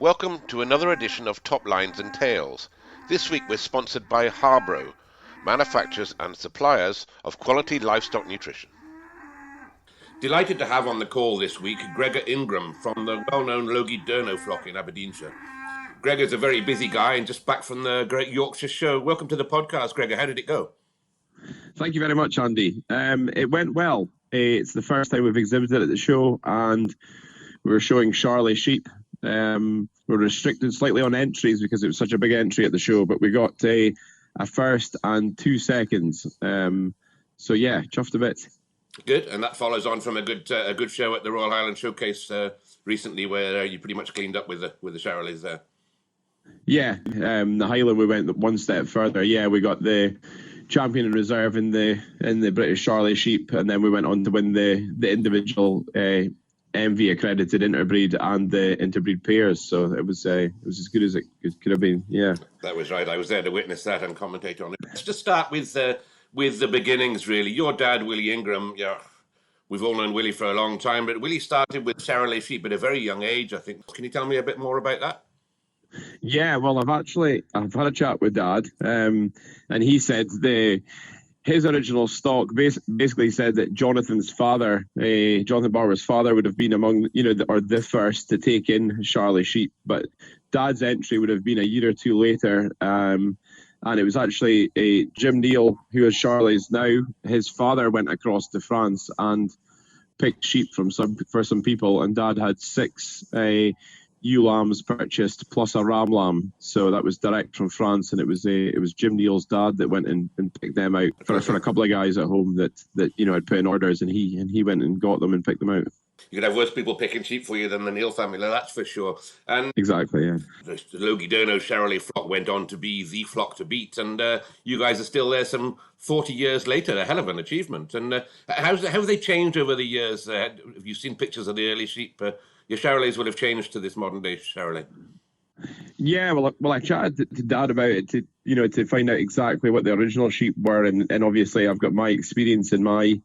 Welcome to another edition of Top Lines and Tails. This week we're sponsored by Harbro, manufacturers and suppliers of quality livestock nutrition. Delighted to have on the call this week Gregor Ingram from the well-known Logie Durno flock in Aberdeenshire. Gregor's a very busy guy and just back from the Great Yorkshire Show. Welcome to the podcast, Gregor. How did it go? Thank you very much, Andy. It went well. It's the first time we've exhibited at the show, and we were showing Charollais sheep. We're restricted slightly on entries because it was such a big entry at the show, but we got a first and 2 seconds. So yeah, chuffed a bit. Good, and that follows on from a good show at the Royal Highland Showcase recently, where you pretty much cleaned up with the Charollais there. Yeah, the Highland we went one step further. Yeah, we got the champion in reserve in the British Charollais sheep, and then we went on to win the individual MV accredited interbreed and the interbreed pairs. So it was as good as it could have been. Yeah, that was right. I was there to witness that and commentate on it. Let's just start with the beginnings, really. Your dad, Willie Ingram, we've all known Willie for a long time, but Willie started with Charollais sheep at a very young age, I think. Can you tell me a bit more about that? Yeah, well, I've had a chat with Dad, and he said his original stock basically said that Jonathan Barber's father would have been among the first to take in Charollais sheep, but Dad's entry would have been a year or two later. And it was actually Jim Neal, who is Charollais now. His father went across to France and picked sheep for some people, and Dad had 6 ewe lambs purchased plus a ram lamb. So that was direct from France, and it was Jim Neal's dad that went and picked them out for a couple of guys at home that had put in orders, and he went and got them and picked them out. You could have worse people picking sheep for you than the Neal family, that's for sure. And exactly, yeah. The Logie Durno Charollais flock went on to be the flock to beat, and you guys are still there some 40 years later. A hell of an achievement. And how have they changed over the years? Have you seen pictures of the early sheep? Your Charollais will have changed to this modern day Charollais. Yeah, well, I chatted to Dad about it to find out exactly what the original sheep were, and obviously I've got my experience in my,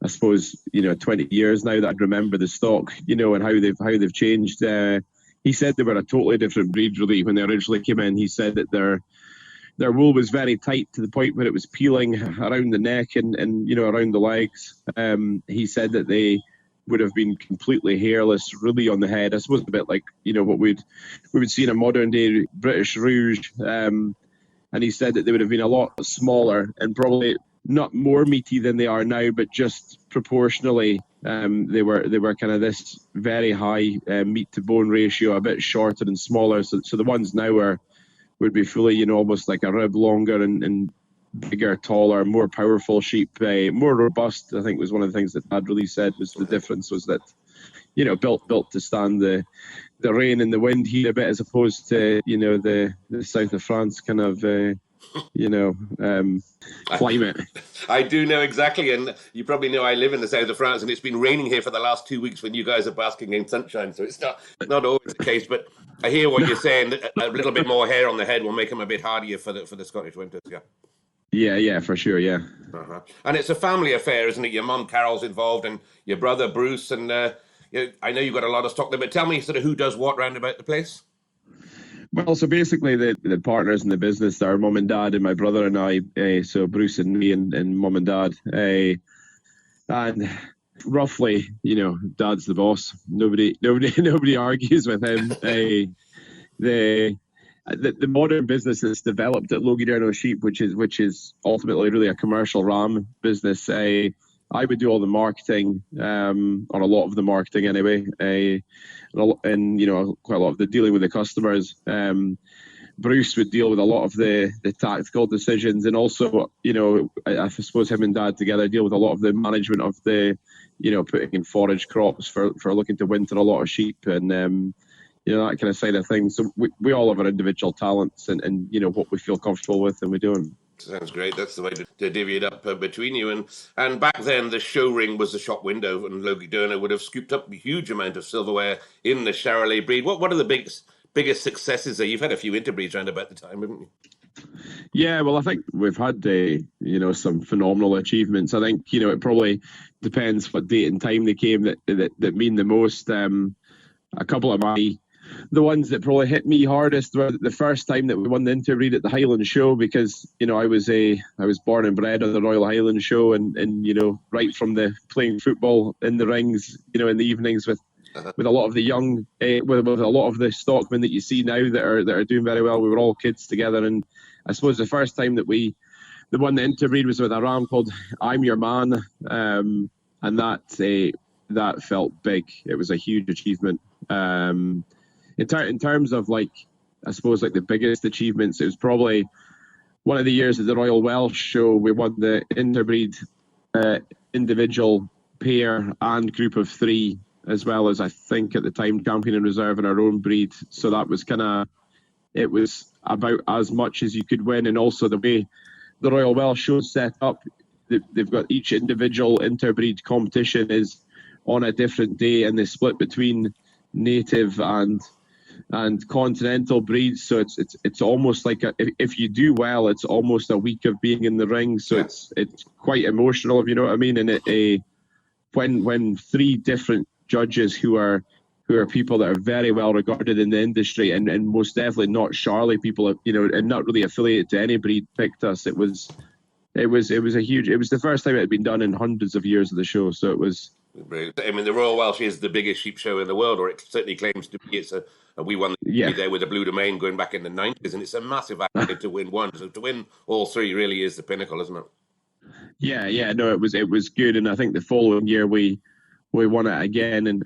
I suppose, 20 years now that I'd remember the stock, and how they've changed. He said they were a totally different breed, really, when they originally came in. He said that their wool was very tight to the point where it was peeling around the neck and around the legs. He said that they would have been completely hairless, really, on the head. I suppose a bit like what we would see in a modern day British Rouge. And he said that they would have been a lot smaller and probably not more meaty than they are now, but just proportionally, they were kind of this very high meat to bone ratio, a bit shorter and smaller. So the ones now would be fully, almost like a rib longer and bigger, taller, more powerful sheep, more robust. I think was one of the things that Dad really said was the difference was that, built to stand the rain and the wind here a bit, as opposed to the south of France kind of climate. I do know exactly, and you probably know I live in the south of France, and it's been raining here for the last 2 weeks when you guys are basking in sunshine, so it's not always the case. But I hear what you're saying. A little bit more hair on the head will make them a bit hardier for the Scottish winters. Yeah, for sure, yeah. Uh-huh. And it's a family affair, isn't it? Your mum Carol's involved, and your brother Bruce, and I know you've got a lot of stock there, but tell me sort of who does what round about the place? Well, so basically the partners in the business are Mum and Dad and my brother and I, so Bruce and me and Mum and Dad. And roughly, Dad's the boss. Nobody argues with him. The modern business that's developed at Logie Durno Sheep, which is ultimately really a commercial ram business. I would do all the marketing, or a lot of the marketing anyway, and quite a lot of the dealing with the customers. Bruce would deal with a lot of the tactical decisions, and also, I suppose him and Dad together deal with a lot of the management of the, putting in forage crops for looking to winter a lot of sheep and. That kind of side of things. So we all have our individual talents and what we feel comfortable with, and we do them. Sounds great. That's the way to divvy it up between you. And back then, the show ring was the shop window, and Logie Durno would have scooped up a huge amount of silverware in the Charollais breed. What are the biggest successes there? You've had a few interbreeds around about the time, haven't you? Yeah, well, I think we've had some phenomenal achievements. I think it probably depends what date and time they came that mean the most. A couple of my the ones that probably hit me hardest were the first time that we won the interbreed at the Highland Show, because I was born and bred on the Royal Highland Show, and right from the playing football in the rings, in the evenings with a lot of the young, with a lot of the stockmen that you see now that are doing very well. We were all kids together, and I suppose the first time that we won the interbreed was with a ram called I'm Your Man, and that felt big. It was a huge achievement. In terms of I suppose the biggest achievements, it was probably one of the years at the Royal Welsh Show. We won the interbreed individual, pair and group of 3, as well as I think at the time champion and reserve in our own breed. So that was it was about as much as you could win. And also the way the Royal Welsh Show set up, they've got each individual interbreed competition is on a different day, and they split between native and continental breeds. So it's almost like if you do well, it's almost a week of being in the ring. So it's quite emotional, if you know what I mean. And when 3 different judges who are people that are very well regarded in the industry, and most definitely not Charollais people, and not really affiliated to any breed, picked us. It was the first time it had been done in hundreds of years of the show. So it was. I mean, the Royal Welsh is the biggest sheep show in the world, or it certainly claims to be. We won there with the Blue Domain going back in the 90s, and it's a massive accolade to win one. So to win all 3 really is the pinnacle, isn't it? Yeah. No, it was good, and I think the following year we won it again, and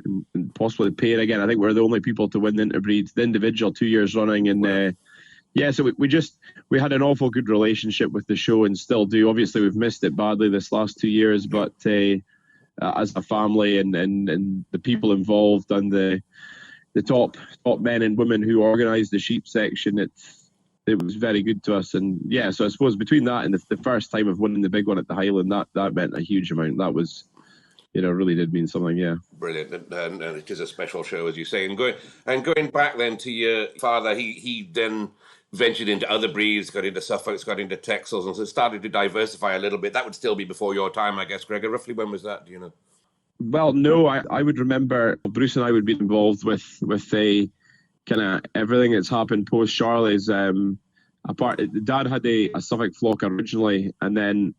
possibly the pair again. I think we're the only people to win the interbreed, the individual 2 years running, and. Wow. So we had an awful good relationship with the show, and still do. Obviously, we've missed it badly this last 2 years, but as a family and the people involved and the top men and women who organised the sheep section, it was very good to us. And so I suppose between that and the first time of winning the big one at the Highland, that meant a huge amount. That was, really did mean something. Yeah, brilliant, and it is a special show, as you say. And going back then to your father, he then ventured into other breeds, got into Suffolks, got into Texels, and so started to diversify a little bit. That would still be before your time, I guess, Gregor. Roughly when was that, do you know? Well, no, I would remember Bruce and I would be involved with a kind of everything that's happened post Charollais. Dad had a Suffolk flock originally, and then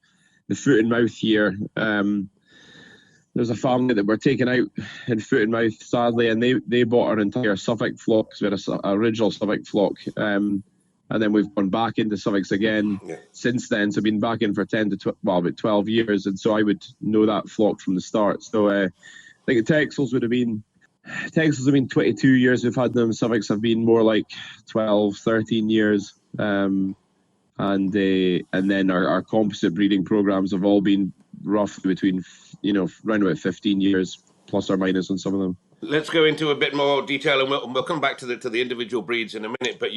the foot and mouth year, there's a family that were taken out in foot and mouth, sadly, and they bought our entire Suffolk flock. So we had an original Suffolk flock, and then we've gone back into Suffolks again since then. So I've been back in for about 12 years, and so I would know that flock from the start. So I think the Texels have been 22 years we've had them. Suffolks have been more like 12, 13 years. And then our composite breeding programs have all been roughly between, around about 15 years, plus or minus on some of them. Let's go into a bit more detail, and we'll come back to the individual breeds in a minute. But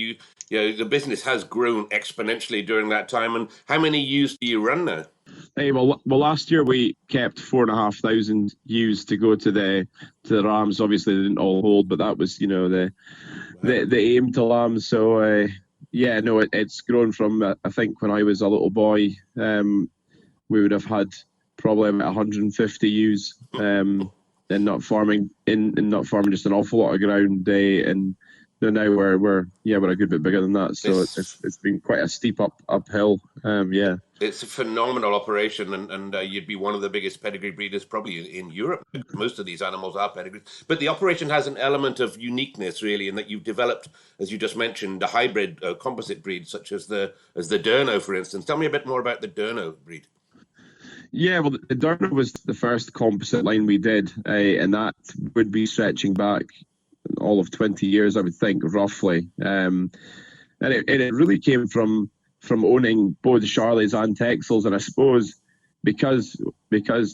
the business has grown exponentially during that time. And how many ewes do you run now? Well, last year we kept 4,500 ewes to go to the rams. Obviously, they didn't all hold, but that was the aim to lambs. So it's grown from I think when I was a little boy, we would have had probably about 150 ewes. And not farming just an awful lot of ground, and now we're a good bit bigger than that. So it's been quite a steep uphill. It's a phenomenal operation, and you'd be one of the biggest pedigree breeders probably in Europe. Most of these animals are pedigrees, but the operation has an element of uniqueness, really, in that you've developed, as you just mentioned, a hybrid composite breed such as the Durno, for instance. Tell me a bit more about the Durno breed. Yeah, well, the Durno was the first composite line we did, and that would be stretching back all of 20 years, I would think, roughly. And it really came from owning both Charollais and Texels, and I suppose because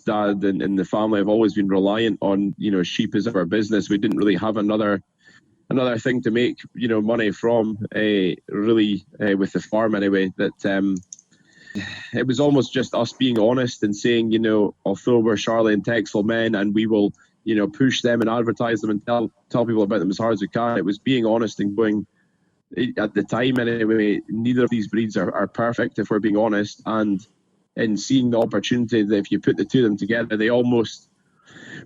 Dad and the family have always been reliant on sheep as our business, we didn't really have another thing to make money from, really, with the farm anyway. That. It was almost just us being honest and saying, although we're Charollais and Texel men and we will, push them and advertise them and tell people about them as hard as we can. It was being honest and going, at the time anyway, neither of these breeds are perfect, if we're being honest. And in seeing the opportunity that if you put the two of them together, they almost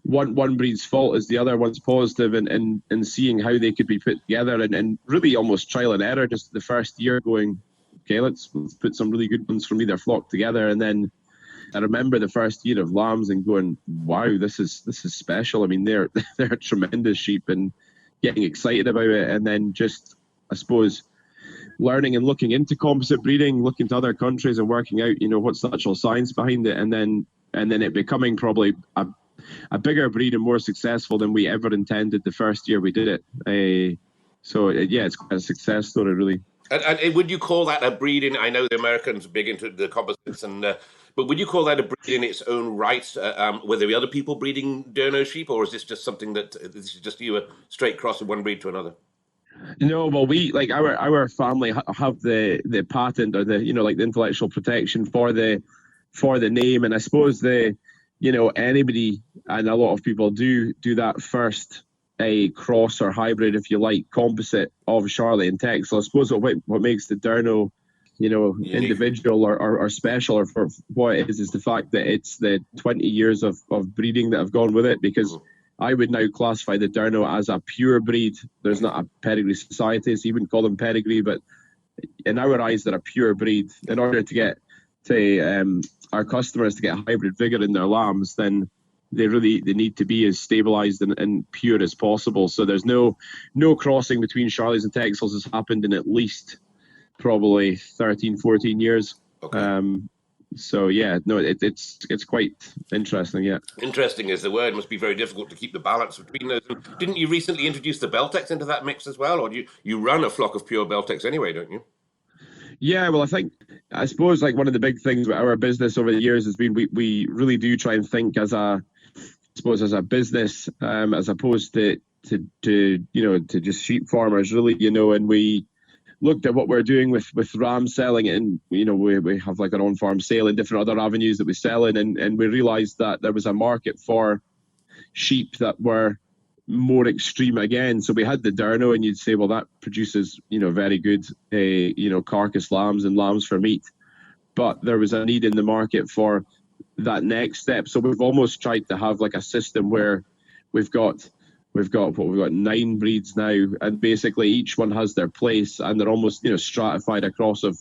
one breed's fault is the other one's positive, and seeing how they could be put together, and really almost trial and error just the first year, going, okay, let's put some really good ones from either flock together. And then I remember the first year of lambs and going, wow, this is special. I mean, they're tremendous sheep, and getting excited about it. And then just, I suppose, learning and looking into composite breeding, looking to other countries and working out, what's the actual science behind it. And then it becoming probably a bigger breed and more successful than we ever intended the first year we did it. It's quite a success story, really. And would you call that a breed in? I know the Americans are big into the composites, but would you call that a breed in its own right? Were there other people breeding Durno sheep, or is this just something that this is just you a straight cross of one breed to another? No, well, we, like, our family have the patent, or the the intellectual protection for the name, and I suppose anybody and a lot of people do that first a cross or hybrid, if you like, composite of Charollais and Texel. I suppose what makes the Durno, individual or special, or for what it is the fact that it's the 20 years of breeding that have gone with it, because I would now classify the Durno as a pure breed. There's not a pedigree society, so you wouldn't call them pedigree, but in our eyes, they're a pure breed. In order to get our customers to get hybrid vigor in their lambs, then they need to be as stabilized and pure as possible. So there's no crossing between Charollais and Texels has happened in at least probably 13, 14 years. Okay. It's quite interesting. Yeah, interesting is the word. It must be very difficult to keep the balance between those. Didn't you recently introduce the Beltex into that mix as well, or do you run a flock of pure Beltex anyway, don't you? Yeah, well, I suppose like one of the big things with our business over the years has been we really do try and think as a business, as opposed to just sheep farmers, really, and we looked at what we're doing with ram selling it, and we have like an on-farm sale and different other avenues that we sell in, and we realized that there was a market for sheep that were more extreme again. So we had the Durno, and you'd say, well, that produces very good carcass lambs and lambs for meat, but there was a need in the market for that next step. So we've almost tried to have like a system where we've got 9 breeds now, and basically each one has their place, and they're almost stratified across of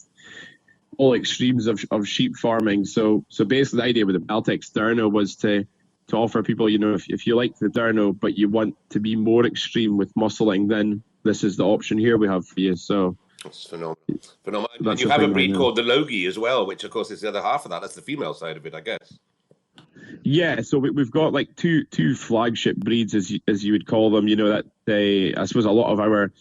all extremes of sheep farming. So basically the idea with the Beltex Durno was to offer people, if you like the Durno but you want to be more extreme with muscling, then this is the option here we have for you. So that's phenomenal. You have a breed called the Logie as well, which of course is the other half of that. That's the female side of it, I guess. Yeah, so we've got like two flagship breeds, as you would call them. I suppose a lot of our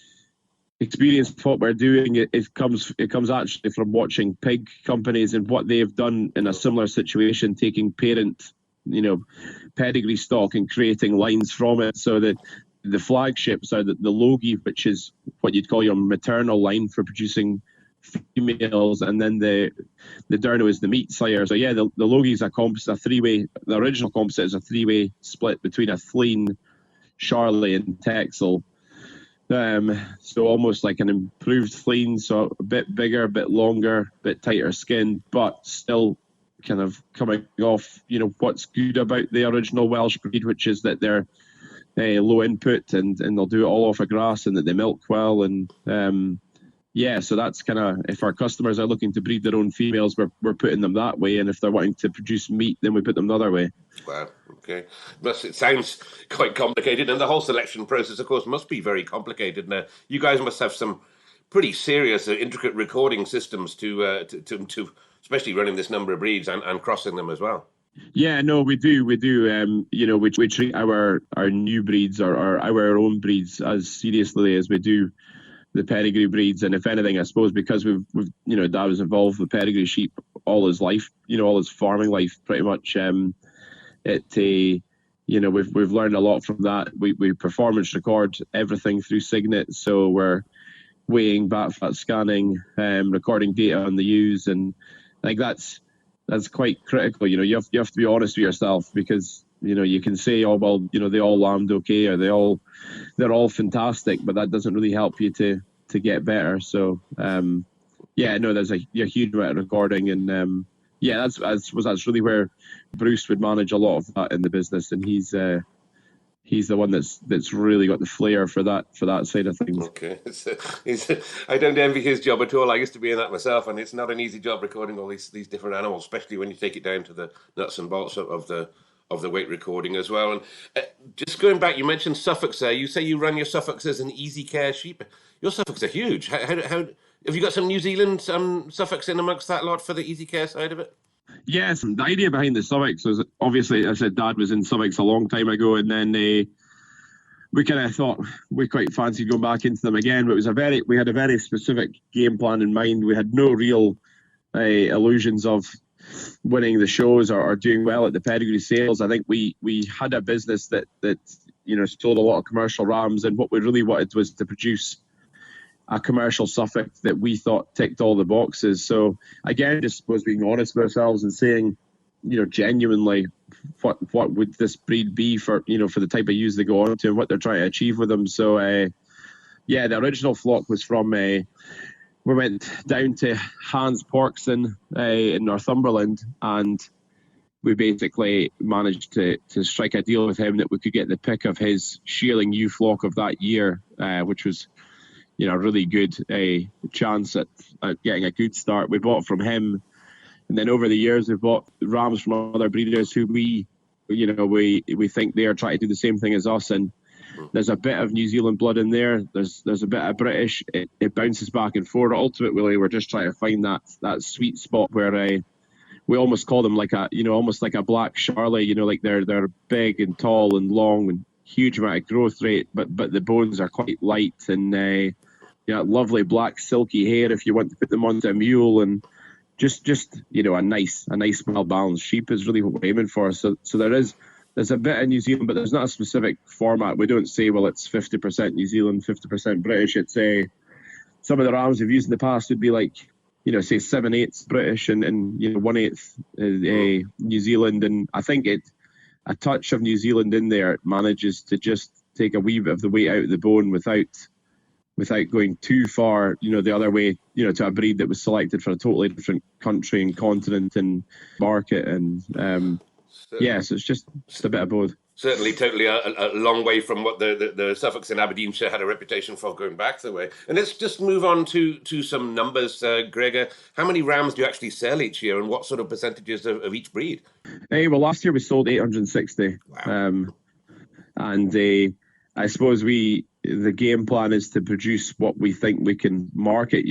experience with what we're doing, it comes actually from watching pig companies and what they've done in a similar situation, taking parent pedigree stock and creating lines from it. So that the flagships are the Logie, which is what you'd call your maternal line for producing females, and then the Durno is the meat sire. So yeah, the Logie is a composite, a three-way. The original composite is a three-way split between a Flean, Charollais, and Texel. So almost like an improved Flean, so a bit bigger, a bit longer, a bit tighter skin, but still kind of coming off, what's good about the original Welsh breed, which is that they're low input and they'll do it all off of grass, and that they milk well. And so that's kind of, if our customers are looking to breed their own females, we're putting them that way, and if they're wanting to produce meat, then we put them the other way. Wow, okay. It sounds quite complicated, and the whole selection process, of course, must be very complicated. Now, you guys must have some pretty serious, intricate recording systems to especially running this number of breeds and crossing them as well. Yeah, no, we do. We treat our new breeds or our own breeds as seriously as we do the pedigree breeds. And if anything, I suppose because we've Dad was involved with pedigree sheep all his life, all his farming life pretty much. We've learned a lot from that. We performance record everything through Signet, so we're weighing, bat fat scanning, recording data on the ewes, and I think that's quite critical. You have to be honest with yourself, because you can say, oh well, they all lambed okay, or they're all fantastic, but that doesn't really help you to get better. So there's a huge amount of recording, and Yeah, that's really where Bruce would manage a lot of that in the business, and he's the one that's really got the flair for that side of things. Okay, I don't envy his job at all. I used to be in that myself, and it's not an easy job recording all these different animals, especially when you take it down to the nuts and bolts of the weight recording as well. And just going back, you mentioned Suffolks there. You say you run your Suffolks as an easy care sheep. Your Suffolks are huge. How have you got some New Zealand Suffolks in amongst that lot for the easy care side of it? Yes, the idea behind the Suffolks was, obviously, I said Dad was in Suffolks a long time ago, and then we kind of thought we quite fancied going back into them again. But we had a very specific game plan in mind. We had no real illusions of winning the shows or doing well at the pedigree sales. I think we had a business that sold a lot of commercial rams, and what we really wanted was to produce a commercial Suffolk that we thought ticked all the boxes. So again, just was being honest with ourselves and saying, genuinely, what would this breed be for the type of ewes they go on to and what they're trying to achieve with them. So the original flock was from we went down to Hans Porkson in Northumberland, and we basically managed to strike a deal with him that we could get the pick of his shearling ewe flock of that year, which was a really good chance at getting a good start. We bought from him, and then over the years we've bought rams from other breeders who we think they are trying to do the same thing as us. And there's a bit of New Zealand blood in there. There's a bit of British. It bounces back and forth. Ultimately, we're just trying to find that sweet spot where we almost call them almost like a black Charollais. Like they're big and tall and long and huge amount of growth rate, but the bones are quite light and lovely black silky hair if you want to put them onto a mule, and just a nice well balanced sheep is really what we're aiming for. So there's a bit of New Zealand, but there's not a specific format. We don't say, well, it's 50% New Zealand, 50% British. It's some of the rams we've used in the past would be like, say 7/8 British and 1/8 New Zealand. And I think a touch of New Zealand in there manages to just take a wee bit of the weight out of the bone without going too far, the other way, to a breed that was selected for a totally different country and continent and market. And so it's just a bit of both. Certainly, totally a long way from what the Suffolks in Aberdeenshire had a reputation for going back the way. And let's just move on to some numbers, Gregor. How many rams do you actually sell each year, and what sort of percentages of each breed? Well, last year we sold 860. Wow. And I suppose the game plan is to produce what we think we can market.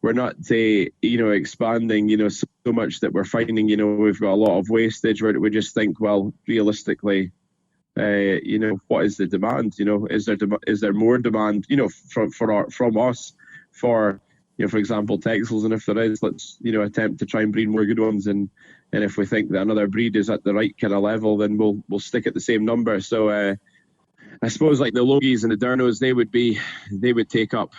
We're not expanding so much that we're finding we've got a lot of wastage. We just think, well, realistically, what is the demand? Is there more demand from us for example, Texels? And if there is, let's attempt to try and breed more good ones. And if we think that another breed is at the right kind of level, then we'll stick at the same number. So I suppose like the Logies and the Durnos, they would take up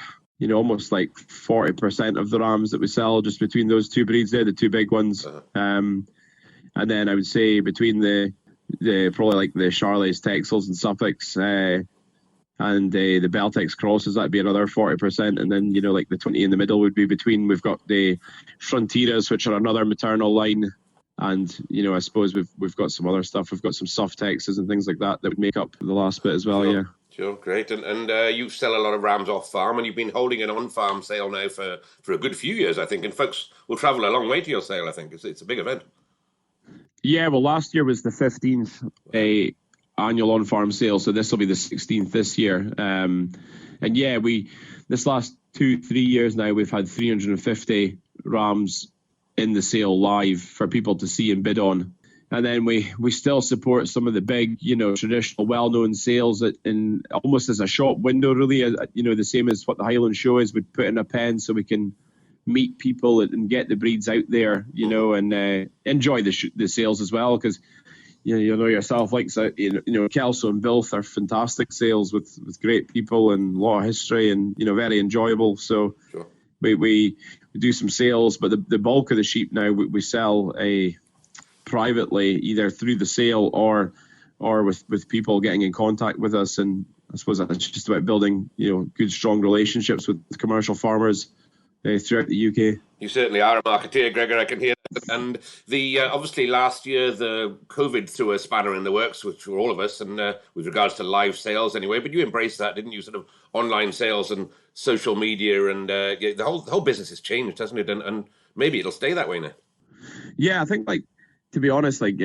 almost like 40% of the rams that we sell just between those two breeds. They're the two big ones. And then I would say between the probably like the Charollais, Texels and Suffolks and the Beltex crosses, that'd be another 40%. And then like the 20 in the middle would be between, we've got the Frontieras, which are another maternal line. And I suppose we've got some other stuff. We've got some soft Texas and things like that would make up the last bit as well. Sure. Yeah. Sure, great. And you sell a lot of rams off farm, and you've been holding an on-farm sale now for a good few years, I think. And folks will travel a long way to your sale, I think. It's a big event. Yeah, well, last year was the 15th annual on-farm sale, so this will be the 16th this year. And yeah, this last 2-3 years now, we've had 350 rams in the sale live for people to see and bid on. And then we still support some of the big, traditional, well-known sales in almost as a shop window, really. The same as what the Highland Show is. We'd put in a pen so we can meet people and get the breeds out there, and enjoy the sales as well. Because you know yourself, like Kelso and Bilth are fantastic sales with great people and a lot of history and very enjoyable. So sure. we do some sales, but the bulk of the sheep now we sell privately, either through the sale or with people getting in contact with us. And I suppose that's just about building good strong relationships with commercial farmers throughout the UK. You certainly are a marketeer, Gregor. I can hear that. And the obviously last year the COVID threw a spanner in the works, which for all of us, and with regards to live sales anyway. But you embraced that, didn't you? Sort of online sales and social media, and the whole business has changed, hasn't it? And maybe it'll stay that way now. Yeah, I think, like, to be honest, like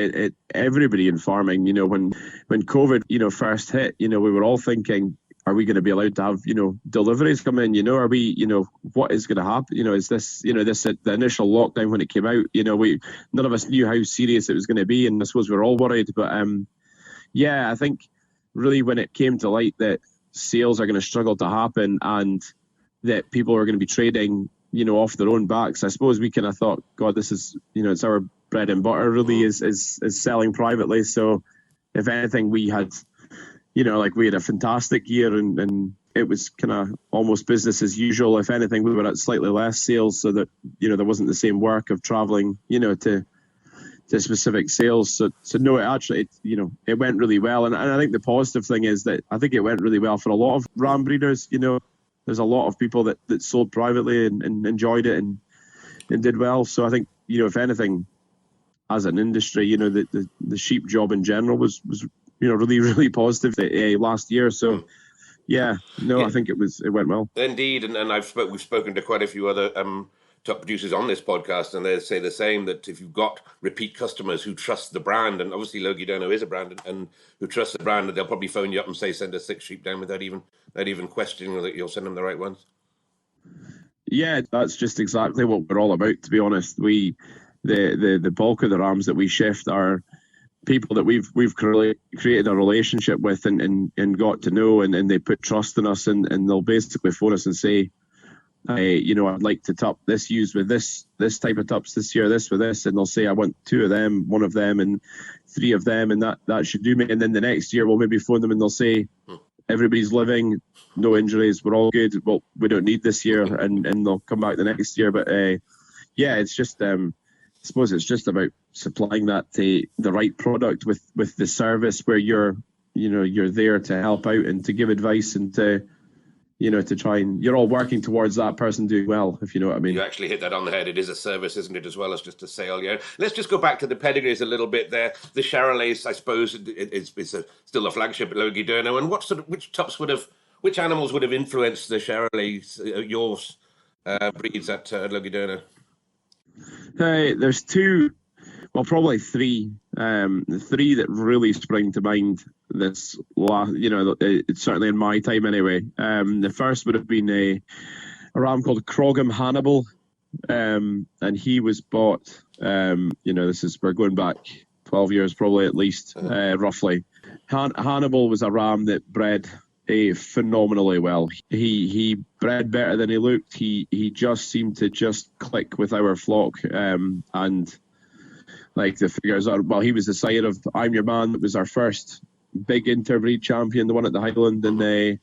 everybody in farming, when COVID, first hit, we were all thinking, are we going to be allowed to have, deliveries come in? Are we, what is going to happen? Is this, the initial lockdown when it came out, none of us knew how serious it was going to be. And I suppose we were all worried. But I think really when it came to light that sales are going to struggle to happen and that people are going to be trading, off their own backs, I suppose we kind of thought, God, this is, it's our bread and butter really is selling privately. So if anything, we had, we had a fantastic year and it was kind of almost business as usual. If anything, we were at slightly less sales so that, there wasn't the same work of traveling, to specific sales. So no, it actually, it went really well. And I think the positive thing is that I think it went really well for a lot of ram breeders. There's a lot of people that sold privately and enjoyed it and did well. So I think, if anything, as an industry, the sheep job in general was really, really positive last year. So, I think it went well. Indeed, and we've spoken to quite a few other top producers on this podcast, and they say the same, that if you've got repeat customers who trust the brand, and obviously Logie Durno is a brand, and who trust the brand, they'll probably phone you up and say, send us 6 sheep down without even questioning that you'll send them the right ones. Yeah, that's just exactly what we're all about, to be honest. The bulk of the rams that we shift are people that we've created a relationship with and got to know, and they put trust in us, and they'll basically phone us and say, I'd like to tup this ewes with this type of tups this year, this with this, and they'll say, I want 2 of them, 1 of them, and 3 of them, and that should do me. And then the next year we'll maybe phone them and they'll say, everybody's living, no injuries, we're all good, well, we don't need this year, and they'll come back the next year. But it's just I suppose it's just about supplying that to the right product with the service where you're there to help out and to give advice and to try, and you're all working towards that person doing well, if you know what I mean. You actually hit that on the head. It is a service, isn't it, as well as just a sale. Yeah. Let's just go back to the pedigrees a little bit there. The Charollais, I suppose, it's still a flagship at Logie Durno. And which animals would have influenced the Charollais, yours breeds at Logie Durno? There's 2, well, probably 3. The 3 that really spring to mind this last, it's certainly in my time anyway. The first would have been a ram called Crogam Hannibal, and he was bought. We're going back 12 years probably at least, roughly. Hannibal was a ram that bred phenomenally well. He bred better than he looked. He just seemed to just click with our flock, and like the figures are, well, he was the sire of I'm Your Man. That was our first big interbreed champion, the one at the Highland, and the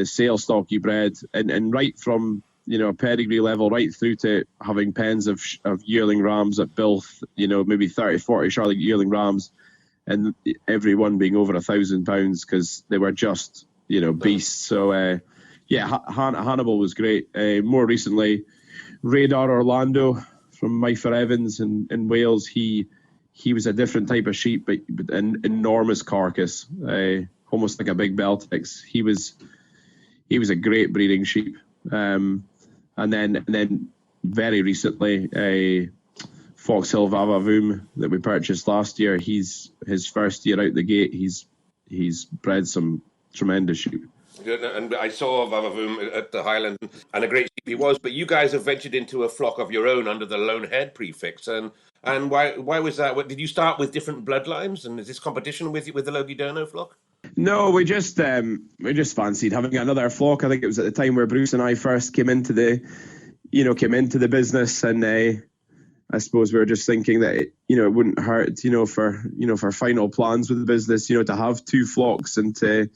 sale stock he bred, and right from pedigree level right through to having pens of yearling rams at Bilth, maybe 30-40 Charlotte yearling rams, and every one being over £1,000 because they were just beasts. So Hannibal was great. More recently, Radar Orlando from Myfer Evans in Wales. He was a different type of sheep, but an enormous carcass, almost like a big Beltex. He was a great breeding sheep. And then very recently, a Foxhill Vavavoom that we purchased last year. His first year out the gate, he's bred some tremendous sheep. And I saw Vavavoom at the Highland, and a great sheep he was. But you guys have ventured into a flock of your own under the Lone Head prefix, and why was that? Did you start with different bloodlines, and is this competition with the Logie Durno flock? No, we just fancied having another flock. I think it was at the time where Bruce and I first came into the business, and I suppose we were just thinking that it wouldn't hurt, for final plans with the business, to have 2 flocks and to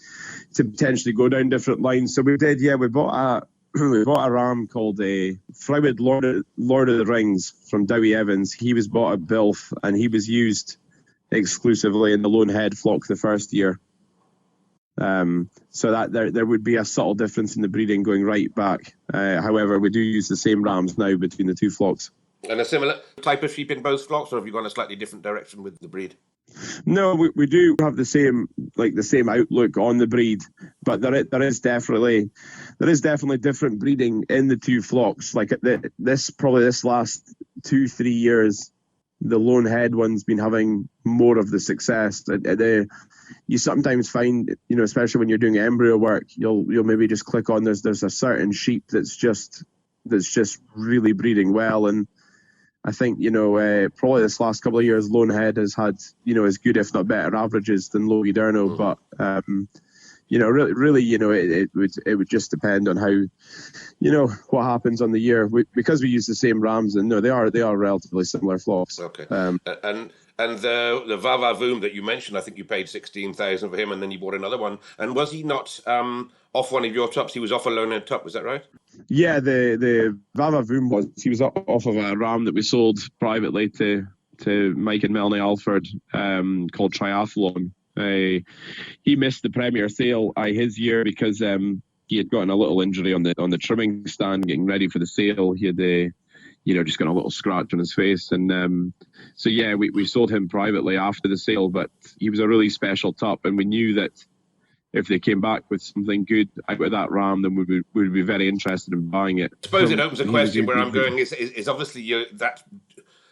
potentially go down different lines. So we did, we bought a ram called a Froward Lord of the Rings from Dowie Evans. He was bought at Bilth, and he was used exclusively in the Lone Head flock the first year. So that there would be a subtle difference in the breeding going right back. However, we do use the same rams now between the two flocks. And a similar type of sheep in both flocks, or have you gone a slightly different direction with the breed? No, we do have the same outlook on the breed, but there is definitely different breeding in the two flocks. Like this last 2-3 years, the lone head one's been having more of the success. You sometimes find, especially when you're doing embryo work, you'll maybe just click on there's a certain sheep that's just really breeding well. And I think, probably this last couple of years, Lone Head has had, as good, if not better, averages than Logie Durno. But, really, it would just depend on how, what happens on the year. Because we use the same rams, and no, they are relatively similar flocks. Okay. And the Vava Voom that you mentioned, I think you paid 16,000 for him, and then you bought another one. And was he not off one of your tops? He was off a Lone Head top, was that right? Yeah, the Vava Voom he was off of a ram that we sold privately to Mike and Melanie Alford, called Triathlon. He missed the Premier sale his year because he had gotten a little injury on the trimming stand getting ready for the sale. He had just got a little scratch on his face, and so yeah, we sold him privately after the sale. But he was a really special top, and we knew that if they came back with something good out of that ram, then we'd be very interested in buying it. I suppose it opens a question where I'm going is obviously that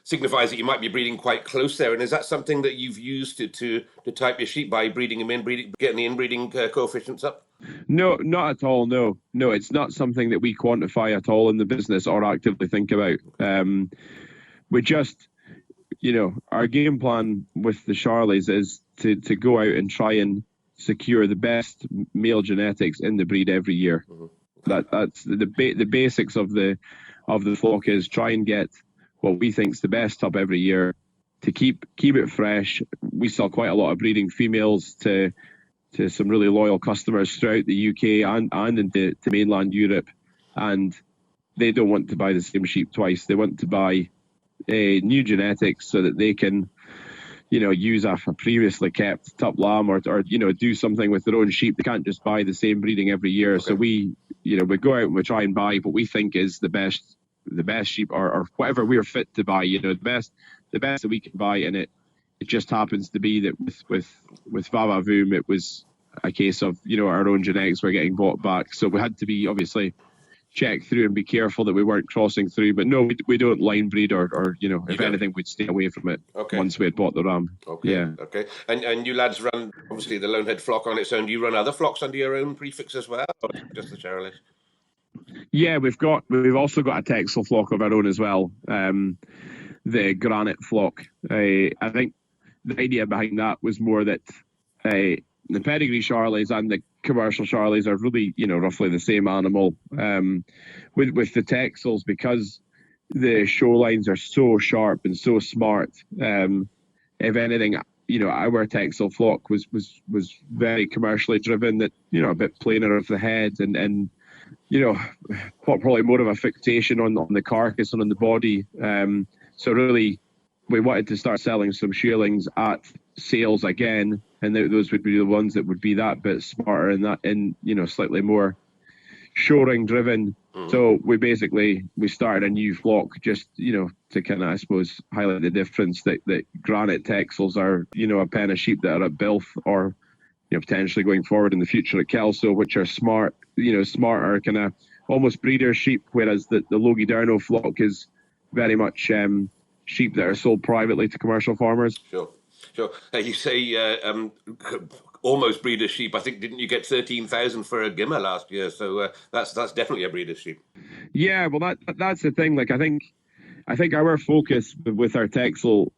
signifies that you might be breeding quite close there, and is that something that you've used to type your sheep by breeding them in, getting the inbreeding coefficients up? No, not at all. No, it's not something that we quantify at all in the business or actively think about. We just, our game plan with the Charollais is to go out and try and secure the best male genetics in the breed every year. Mm-hmm. That's the basics of the flock is try and get what we think is the best top every year to keep it fresh. We sell quite a lot of breeding females to some really loyal customers throughout the UK and into mainland Europe, and they don't want to buy the same sheep twice. They want to buy new genetics so that they can use a previously kept top lamb or do something with their own sheep. They can't just buy the same breeding every year. Okay. So we go out and we try and buy what we think is the best sheep or whatever we're fit to buy, the best that we can buy. And it just happens to be that with Vava Voom, it was a case of, our own genetics were getting bought back. So we had to be obviously check through and be careful that we weren't crossing through. But no, we don't line breed or if anything, we'd stay away from it. Okay. Once we had bought the ram. Okay. Yeah. Okay. And you lads run obviously the Lone Head flock on its own. Do you run other flocks under your own prefix as well, or just the Charollais? Yeah, we've also got a Texel flock of our own as well. The Granite flock. I think the idea behind that was more that the pedigree Charollais and the commercial Charollais are really, roughly the same animal. With the Texels, because the show lines are so sharp and so smart, if anything, our Texel flock was very commercially driven, that, a bit plainer of the head and probably more of a fixation on the carcass and on the body. So really, we wanted to start selling some shearlings at sales again, and those would be the ones that would be that bit smarter and slightly more shoring driven. Mm-hmm. So we started a new flock just to kind of, I suppose, highlight the difference that Granite Texels are a pen of sheep that are at Bilth or potentially going forward in the future at Kelso, which are smarter kind of almost breeder sheep, whereas the Logie Durno flock is very much sheep that are sold privately to commercial farmers. Sure. You say almost breeder sheep. I think, didn't you get 13,000 for a Gimmer last year? So that's definitely a breeder sheep. Yeah, well, that's the thing. Like, I think our focus with our Texel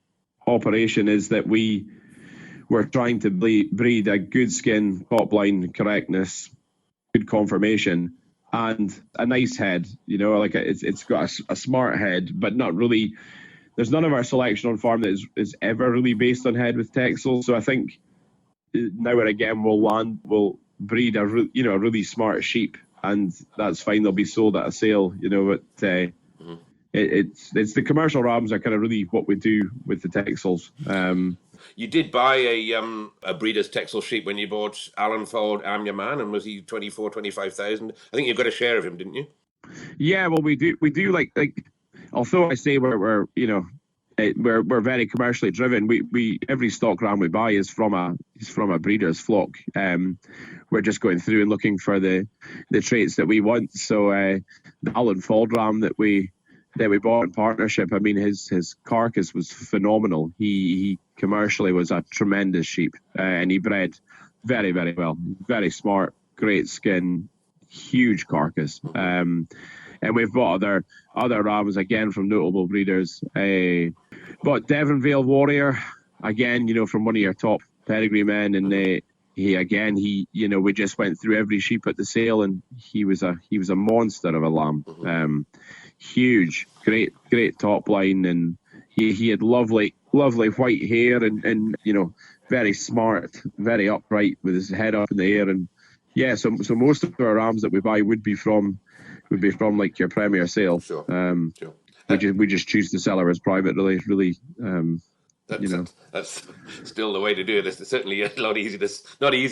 operation is that we're trying to breed a good skin, top line correctness, good conformation, and a nice head. It's got a smart head, but not really. There's none of our selection on farm that is ever really based on head with Texel. So I think now and again we'll breed a really smart sheep, and that's fine. They'll be sold at a sale, But it's the commercial rams are kind of really what we do with the Texels. You did buy a breeder's Texel sheep when you bought Alan Fold, I'm Your Man, and was he 25,000? I think you got a share of him, didn't you? Yeah, well, we do like although I say we're very commercially driven. We every stock ram we buy is from a breeder's flock. We're just going through and looking for the traits that we want. So the Alan Fold ram that we bought in partnership, I mean, his carcass was phenomenal. He commercially was a tremendous sheep, and he bred very, very well. Very smart, great skin, huge carcass. And we've bought other rams again from notable breeders. Bought Devon Vale Warrior again, from one of your top pedigree men, and we just went through every sheep at the sale, and he was a monster of a lamb. Huge, great top line, and he had lovely white hair, and very smart, very upright with his head up in the air, and yeah. So most of our rams that we buy would be from like your premier sale. Sure. Sure. We just choose to sell her as private, really. That's still the way to do it. It's certainly not easy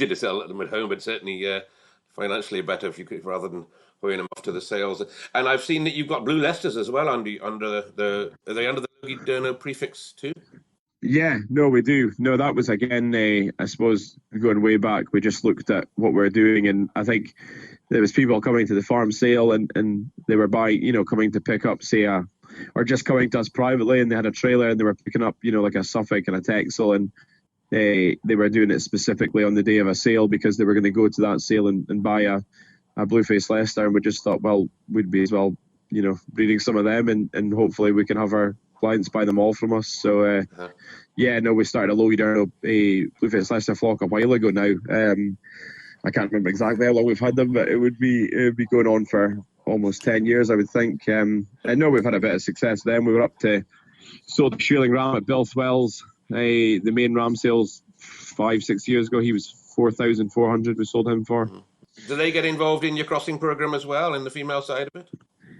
to sell them at home, but certainly financially better if you could, rather than hurrying them off to the sales. And I've seen that you've got blue Leicesters as well are they under the Logie Durno prefix too? Yeah, no, we do. No, that was again, I suppose, going way back. We just looked at what we're doing, and I think there was people coming to the farm sale, and they were buying, coming to pick up, say, or just coming to us privately, and they had a trailer, and they were picking up, like a Suffolk and a Texel, and they were doing it specifically on the day of a sale because they were going to go to that sale and buy a Blueface Leicester, and we just thought, well, we'd be as well, breeding some of them, and hopefully we can have our clients buy them all from us. So we started a Logie Durno Blueface Leicester flock a while ago now. I can't remember exactly how long we've had them, but it would be going on for almost 10 years, I would think. I know we've had a bit of success then. We were up to sold a shearling ram at Bilthwells, the main ram sales 5-6 years ago. He was 4,400 we sold him for. Do they get involved in your crossing program as well, in the female side of it?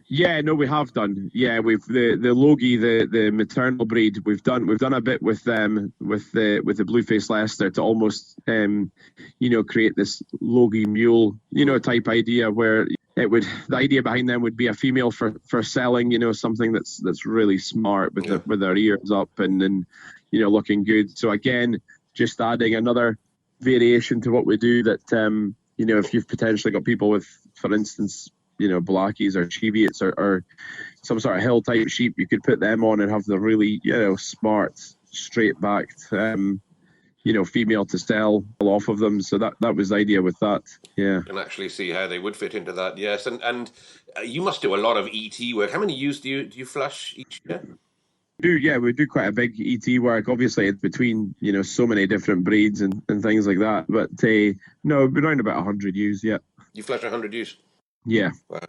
Yeah, no, we have done. Yeah, we've the Logie, the maternal breed. We've done a bit with them with the Blueface Leicester to almost create this Logie mule type idea where the idea behind them would be a female for selling, something that's really smart with their ears up and looking good. So again, just adding another variation to what we do that if you've potentially got people with, for instance, blackies or Cheviots or some sort of hill type sheep, you could put them on and have the really smart, straight backed female to sell off of them. So that was the idea with that. Yeah, and actually see how they would fit into that. Yes, and you must do a lot of ET work. How many ewes do you flush each year? We do quite a big ET work. Obviously, it's between so many different breeds and things like that. But around about 100 ewes. Yeah, you flush 100 ewes. Yeah. Wow.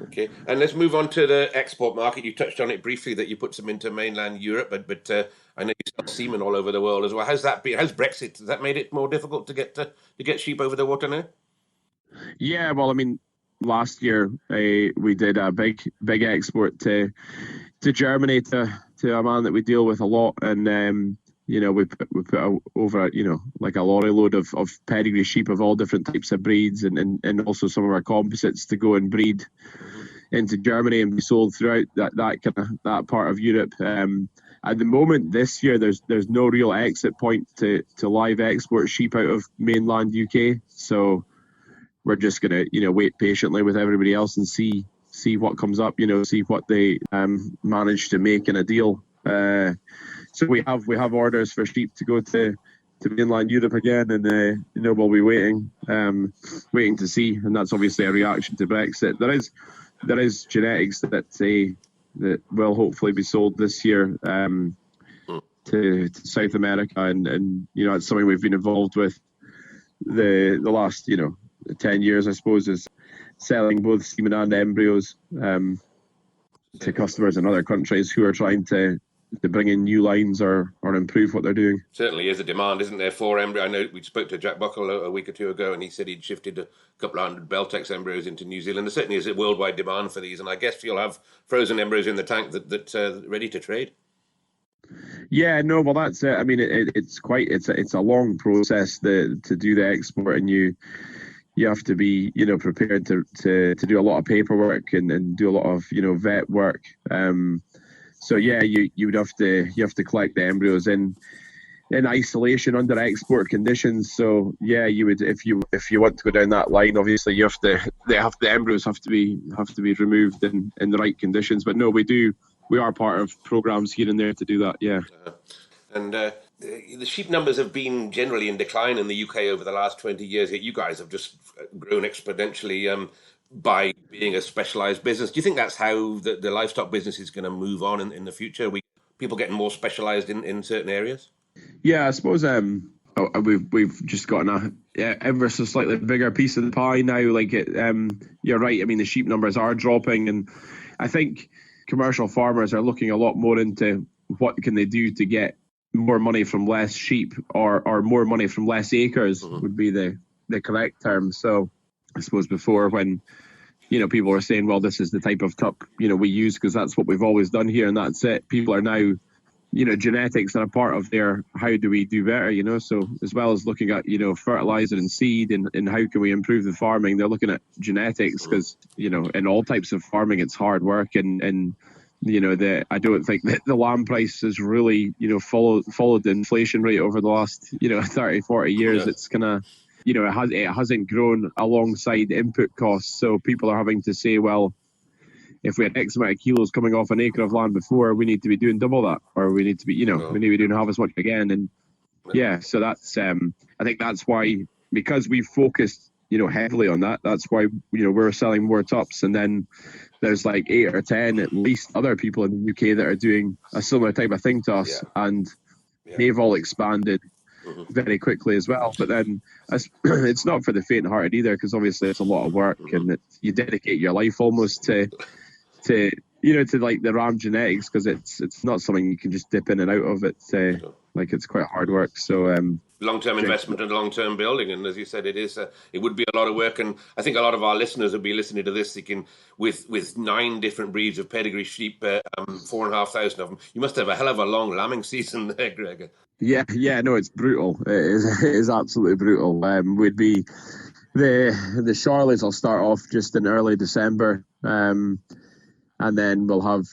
Okay, and let's move on to the export market. You touched on it briefly that you put some into mainland Europe, but I know you sell semen all over the world as well. How's that been? How's Brexit? Has that made it more difficult to get sheep over the water now? Yeah, well, I mean, last year we did a big export to Germany to a man that we deal with a lot, and we put over like a lorry load of pedigree sheep of all different types of breeds, and also some of our composites to go and breed into Germany and be sold throughout that part of Europe. At the moment this year, there's no real exit point to live export sheep out of mainland UK, so we're just gonna wait patiently with everybody else and see what comes up, see what they manage to make in a deal. So we have orders for sheep to go to mainland Europe again, and we'll be waiting to see, and that's obviously a reaction to Brexit. There is genetics that will hopefully be sold this year to South America, and it's something we've been involved with the last 10 years, I suppose, is selling both semen and embryos to customers in other countries who are trying to bring in new lines or improve what they're doing. Certainly is a demand, isn't there, for embryo? I know we spoke to Jack Buckle a week or two ago, and he said he'd shifted a couple of hundred Beltex embryos into New Zealand. There certainly is a worldwide demand for these, and I guess you'll have frozen embryos in the tank that ready to trade. Yeah, no, well, that's it. I mean, it's a long process to do the export, and you have to be, prepared to do a lot of paperwork and do a lot of, vet work. So yeah, you would have to collect the embryos in isolation under export conditions. So yeah, you would, if you want to go down that line, obviously the embryos have to be removed in the right conditions. But no, we are part of programs here and there to do that. Yeah. And the sheep numbers have been generally in decline in the UK over the last 20 years. Yet you guys have just grown exponentially by being a specialised business. Do you think that's how the livestock business is going to move on in the future? People getting more specialised in certain areas? Yeah, I suppose we've just gotten ever so slightly bigger piece of the pie now. Like you're right. I mean, the sheep numbers are dropping, and I think commercial farmers are looking a lot more into what can they do to get more money from less sheep, or more money from less acres would be the correct term. So I suppose before, when people were saying, well, this is the type of tuck we use because that's what we've always done here and that's it. People are now, genetics are a part of their how do we do better, so as well as looking at fertilizer and seed and how can we improve the farming, they're looking at genetics because in all types of farming it's hard work, and I don't think that the lamb price has really followed the inflation rate over the last 30-40 years. Yeah. It's kind of it hasn't grown alongside input costs, so people are having to say, well, if we had X amount of kilos coming off an acre of land before, we need to be doing double that, or we need to be we need to be doing half as much again. And yeah, so that's I think that's why, because we've focused heavily on that, that's why we're selling more tups. And then there's like 8 or 10 at least other people in the UK that are doing a similar type of thing to us, and they've all expanded very quickly as well. But then it's not for the faint-hearted either, because obviously it's a lot of work, and you dedicate your life almost to like the ram genetics, because it's not something you can just dip in and out of. It's it's quite hard work. So long-term investment and long-term building, and as you said, it would be a lot of work. And I think a lot of our listeners will be listening to this thinking, with 9 different breeds of pedigree sheep, 4,500 of them, you must have a hell of a long lambing season there, Gregor. Yeah, no, it's brutal. It is absolutely brutal. Would be the Charollais will start off just in early December, and then we'll have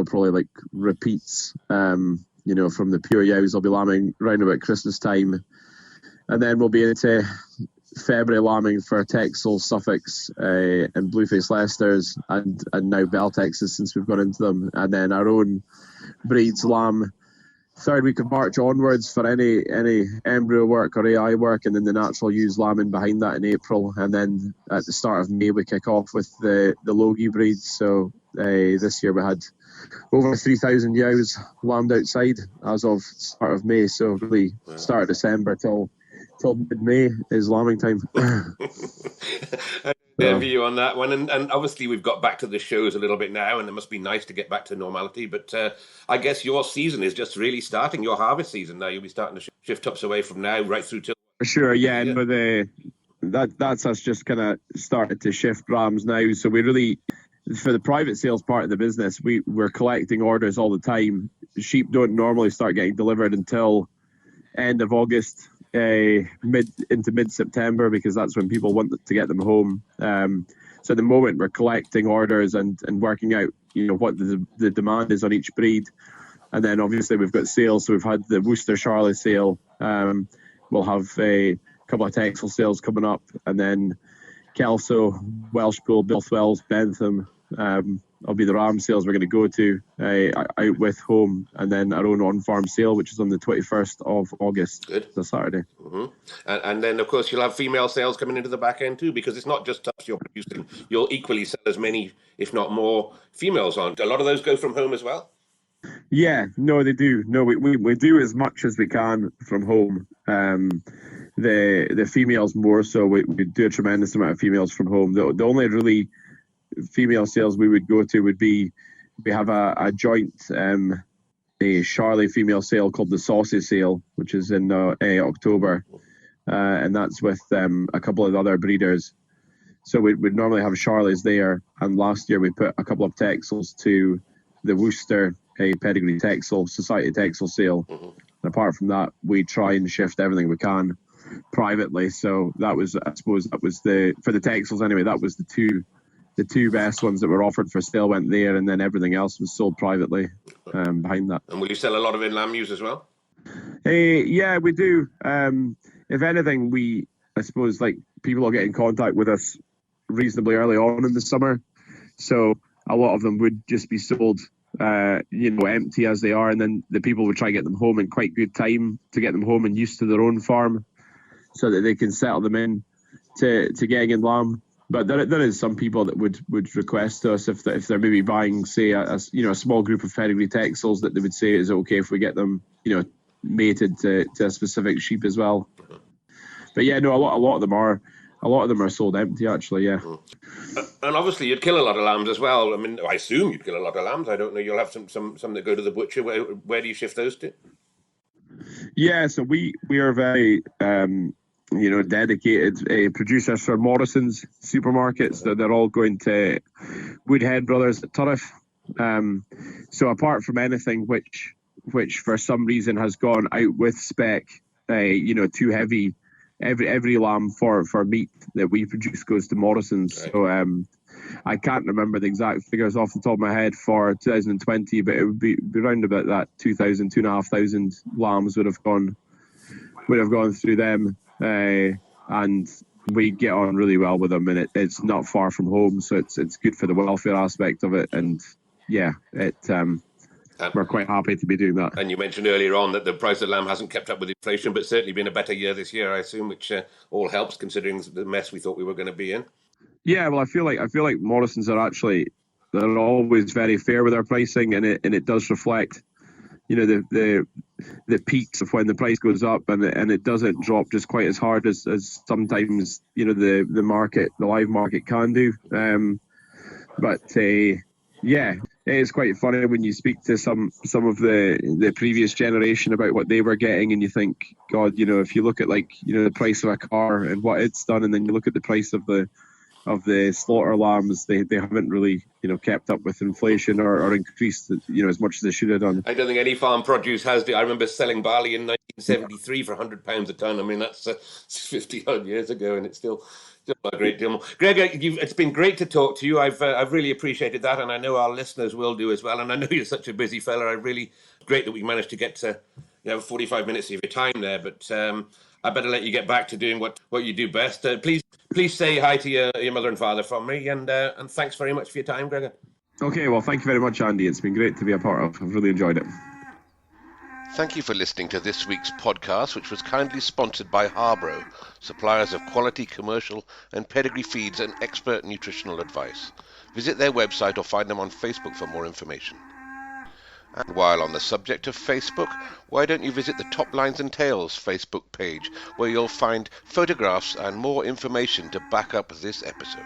probably like repeats. From the pure ewes, I'll be lambing round about Christmas time, and then we'll be into February lambing for Texel, Suffolks, and Blueface Leicesters, and now Beltexes since we've gone into them, and then our own breeds lamb 3rd week of March onwards for any embryo work or AI work, and then the natural ewes lambing behind that in April, and then at the start of May we kick off with the Logie breeds. So this year we had over 3,000 ewes lambed outside as of start of May. So really start of December till mid-May is lambing time. Their view on that one, and obviously we've got back to the shows a little bit now, and it must be nice to get back to normality. But I guess your season is just really starting, your harvest season now. You'll be starting to shift tups away from now right through till. Sure, yeah. No, that's us just kind of started to shift rams now. So we really, for the private sales part of the business, we're collecting orders all the time. Sheep don't normally start getting delivered until end of August. Mid-September, because that's when people want to get them home. So at the moment we're collecting orders and working out what the demand is on each breed, and then obviously we've got sales. So we've had the Worcester Charollais sale, we'll have a couple of Texel sales coming up, and then Kelso, Welshpool, Bilthwells, Bentham will be the ram sales we're going to go to out with home, and then our own on-farm sale, which is on the 21st of August. Good. The Saturday. Mm-hmm. And then, of course, you'll have female sales coming into the back end too, because it's not just tups you're producing. You'll equally sell as many, if not more, females on. A lot of those go from home as well? Yeah, no, they do. No, we do as much as we can from home. The females more so. We do a tremendous amount of females from home. The only really female sales we would go to would be, we have a joint a Charollais female sale called the Saucy sale, which is in October, and that's with a couple of other breeders. So we'd normally have Charollais there, and last year we put a couple of Texels to the Worcester a pedigree Texel, society Texel sale. And apart from that, we try and shift everything we can privately. So that was, I suppose, for the Texels anyway, that was the two best ones that were offered for sale went there, and then everything else was sold privately behind that. And will you sell a lot of in-lamb ewes as well? Yeah, we do. If anything, I suppose, like, people will get in contact with us reasonably early on in the summer. So a lot of them would just be sold, empty as they are. And then the people would try to get them home in quite good time to get them home and used to their own farm so that they can settle them in to getting in lamb. But there is some people that would request to us if they're maybe buying, say, a small group of pedigree Texels, that they would say, is it okay if we get them, mated to a specific sheep as well. But yeah, no, a lot of them are sold empty, actually. Yeah. And obviously, you'd kill a lot of lambs as well. I mean, I assume you'd kill a lot of lambs. I don't know. You'll have some that go to the butcher. Where do you shift those to? Yeah, so we are very dedicated producers for Morrison's supermarkets. They're all going to Woodhead Brothers at Turriff. So apart from anything which for some reason has gone out with spec, too heavy, every lamb for meat that we produce goes to Morrison's. Right. So I can't remember the exact figures off the top of my head for 2020, but it would be around about that 2,500 lambs would have gone through them, and we get on really well with them, and it's not far from home, so it's good for the welfare aspect of it, and yeah, we're quite happy to be doing that. And you mentioned earlier on that the price of lamb hasn't kept up with inflation, but certainly been a better year this year, I assume, which all helps considering the mess we thought we were going to be in. Yeah, well, I feel like Morrison's they're always very fair with their pricing, and it does reflect, the peaks of when the price goes up, and it doesn't drop just quite as hard as sometimes the live market can do. Yeah, it is quite funny when you speak to some of the previous generation about what they were getting, and you think, God, if you look at the price of a car and what it's done, and then you look at the price of the slaughter lambs, they haven't really kept up with inflation or increased as much as they should have done. I don't think any farm produce has. I remember selling barley in 1973 for £100 a tonne. I mean, that's 50 odd years ago, and it's still a great deal more. Gregor, it's been great to talk to you. I've really appreciated that, and I know our listeners will do as well. And I know you're such a busy fella. Great that we managed to get to 45 minutes of your time there. But I better let you get back to doing what you do best. Please say hi to your mother and father from me, and thanks very much for your time, Gregor. Okay, well, thank you very much, Andy. It's been great to be a part of. I've really enjoyed it. Thank you for listening to this week's podcast, which was kindly sponsored by Harbro, suppliers of quality commercial and pedigree feeds and expert nutritional advice. Visit their website or find them on Facebook for more information. And while on the subject of Facebook, why don't you visit the Top Lines and Tails Facebook page, where you'll find photographs and more information to back up this episode.